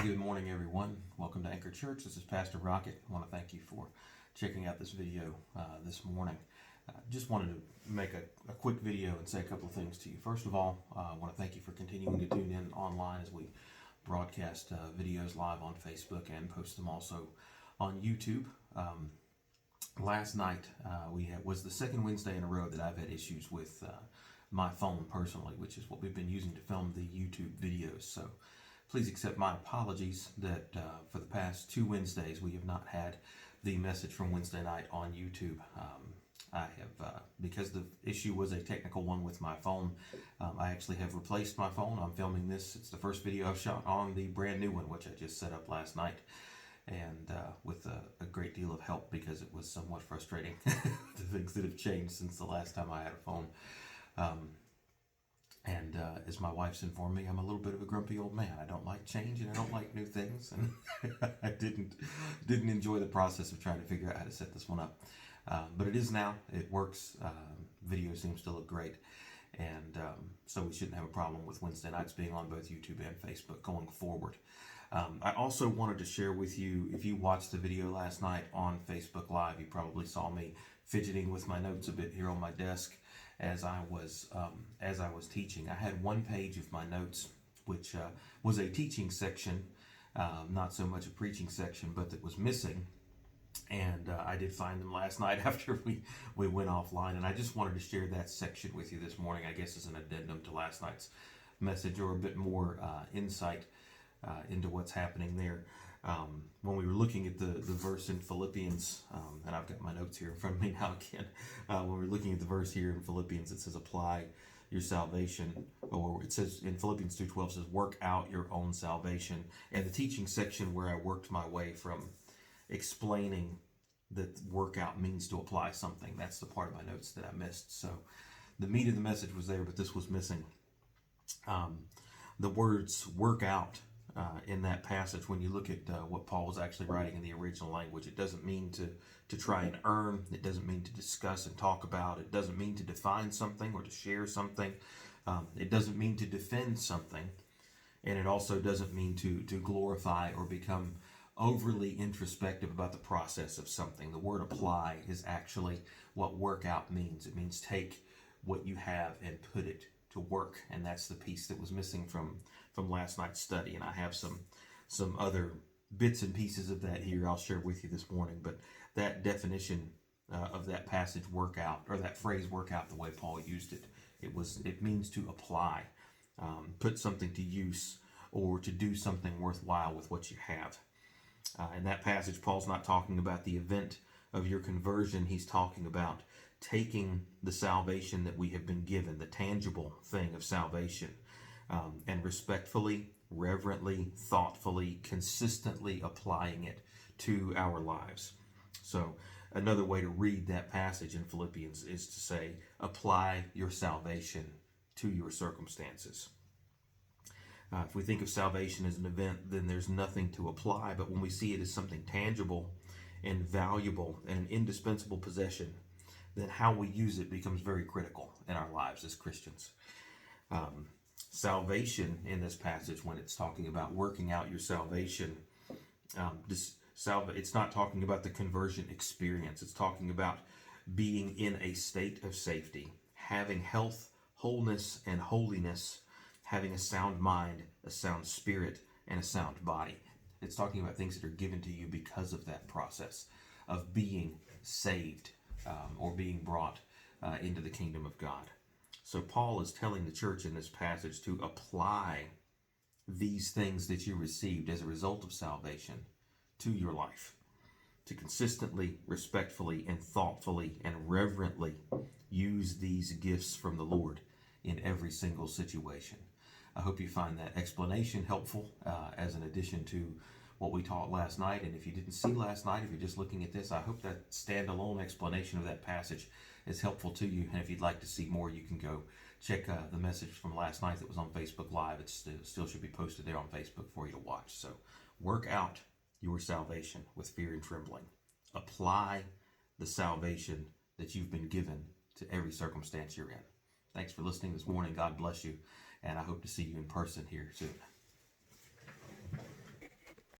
Good morning, everyone. Welcome to Anchor Church. This is Pastor Rocket. I want to thank you for checking out this video this morning. Just wanted to make a quick video and say a couple of things to you. First of all, I want to thank you for continuing to tune in online as we broadcast videos live on Facebook and post them also on YouTube. Last night was the second Wednesday in a row that I've had issues with my phone personally, which is what we've been using to film the YouTube videos. So please accept my apologies that for the past two Wednesdays we have not had the message from Wednesday night on YouTube. I have, because the issue was a technical one with my phone, I actually have replaced my phone. I'm filming this. It's the first video I've shot on the brand new one, which I just set up last night. And with a great deal of help, because it was somewhat frustrating, the things that have changed since the last time I had a phone. And as my wife's informed me, I'm a little bit of a grumpy old man. I don't like change and I don't like new things, and I didn't enjoy the process of trying to figure out how to set this one up. But it is now. It works. Video seems to look great, and so we shouldn't have a problem with Wednesday nights being on both YouTube and Facebook going forward. I also wanted to share with you, if you watched the video last night on Facebook Live, you probably saw me fidgeting with my notes a bit here on my desk as I was teaching. I had one page of my notes, which was a teaching section, not so much a preaching section, but that was missing. And I did find them last night after we went offline, and I just wanted to share that section with you this morning, I guess as an addendum to last night's message, or a bit more insight into what's happening there. When we were looking at the verse in Philippians, and I've got my notes here in front of me now again, when we were looking at the verse here in Philippians, it says apply your salvation, or it says in Philippians 2:12 says work out your own salvation. And the teaching section where I worked my way from explaining that workout means to apply something, that's the part of my notes that I missed. So the meat of the message was there, but this was missing. The words work out in that passage, when you look at what Paul was actually writing in the original language, it doesn't mean to try and earn. It doesn't mean to discuss and talk about. It doesn't mean to define something or to share something. It doesn't mean to defend something. And it also doesn't mean to glorify or become overly introspective about the process of something. The word apply is actually what workout means. It means take what you have and put it to work, and that's the piece that was missing from last night's study. And I have some other bits and pieces of that here I'll share with you this morning. But that definition of that passage workout, or that phrase workout, the way Paul used it, it means to apply, put something to use, or to do something worthwhile with what you have. In that passage, Paul's not talking about the event of your conversion. He's talking about taking the salvation that we have been given, the tangible thing of salvation, and respectfully, reverently, thoughtfully, consistently applying it to our lives. So another way to read that passage in Philippians is to say, apply your salvation to your circumstances. If we think of salvation as an event, then there's nothing to apply. But when we see it as something tangible and valuable and an indispensable possession, then how we use it becomes very critical in our lives as Christians. Salvation in this passage, when it's talking about working out your salvation, it's not talking about the conversion experience. It's talking about being in a state of safety, having health, wholeness, and holiness, having a sound mind, a sound spirit, and a sound body. It's talking about things that are given to you because of that process of being saved, or being brought into the kingdom of God. So Paul is telling the church in this passage to apply these things that you received as a result of salvation to your life, to consistently, respectfully, and thoughtfully, and reverently use these gifts from the Lord in every single situation. I hope you find that explanation helpful as an addition to what we taught last night. And if you didn't see last night, if you're just looking at this, I hope that standalone explanation of that passage is helpful to you. And if you'd like to see more, you can go check the message from last night that was on Facebook Live. It still should be posted there on Facebook for you to watch. So work out your salvation with fear and trembling. Apply the salvation that you've been given to every circumstance you're in. Thanks for listening this morning. God bless you. And I hope to see you in person here soon.